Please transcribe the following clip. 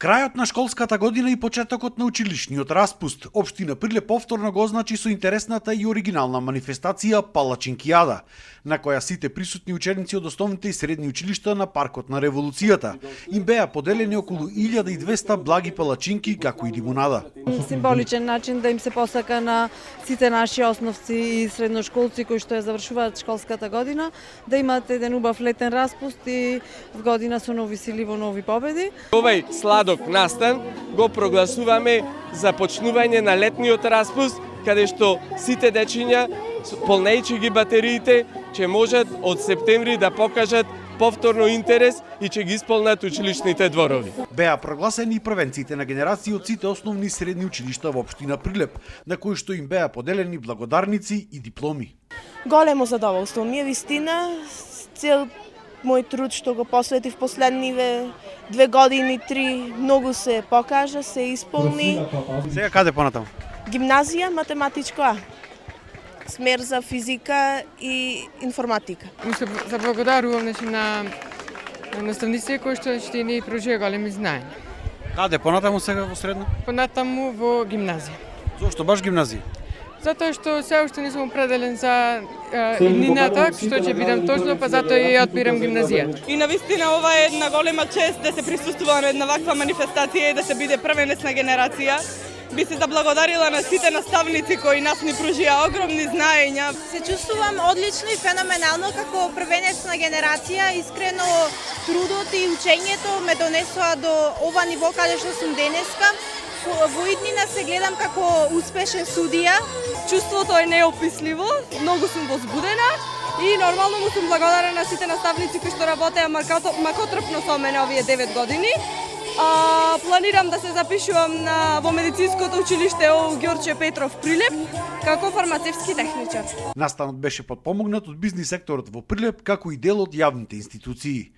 Крајот на школската година и почетокот на училишниот распуст. Општина Прилеп повторно го означи со интересната и оригинална манифестација Палачинкијада, на која сите присутни ученици од основните и средни училишта на Паркот на Револуцијата им беа поделени околу 1200 благи палачинки, како и лимунада. Символичен начин да им се посака на сите наши основци и средношколци кои што ја завршуваат школската година, да имаат еден убав летен распуст и година со нови сили во нови победи. Овај сладок настан го прогласуваме за почнување на летниот распуст, каде што сите дечиња, полнејќи ги батериите, ќе можат од септември да покажат повторно интерес и ќе ги исполнат училишните дворови. Беа прогласени и првенците на генерации од сите основни и средни училишта во општина Прилеп, на кои што им беа поделени благодарници и дипломи. Големо задоволство ми е вистина, цел мој труд што го посветив последниве 2 години, 3, многу се покажа, се исполни. Сега каде понатаму? Гимназија, математичко А. Смер за физика и информатика. Му се заблагодарувам на наставниците кои што ќе ни пружија големи знаења. Каде понатаму сега во средно? Понатаму во гимназија. Зошто баш гимназија? Затоа што се уште не сум определен за иднината, што ќе бидам точно, па затоа ја одбирам гимназијата. И навистина ова е една голема чест да се присуствува на една ваква манифестација и да се биде првенецна генерација. Би се заблагодарила на сите наставници кои нас ни пружија огромни знаења. Се чувствувам одлично и феноменално како првенецна генерација. Искрено трудот и учењето ме донесоа до ова ниво каде што сум денеска. Во иднина се гледам како успешен судија. Чувството е неописливо, многу сум возбудена и нормално му сум благодарна на сите наставници кои што работеа макотрпно со мене овие 9 години. Планирам да се запишувам во медицинското училиште Ѓорче Петров Прилеп како фармацевски техничар. Настанот беше потпомогнат од бизнис секторот во Прилеп, како и дел од јавните институции.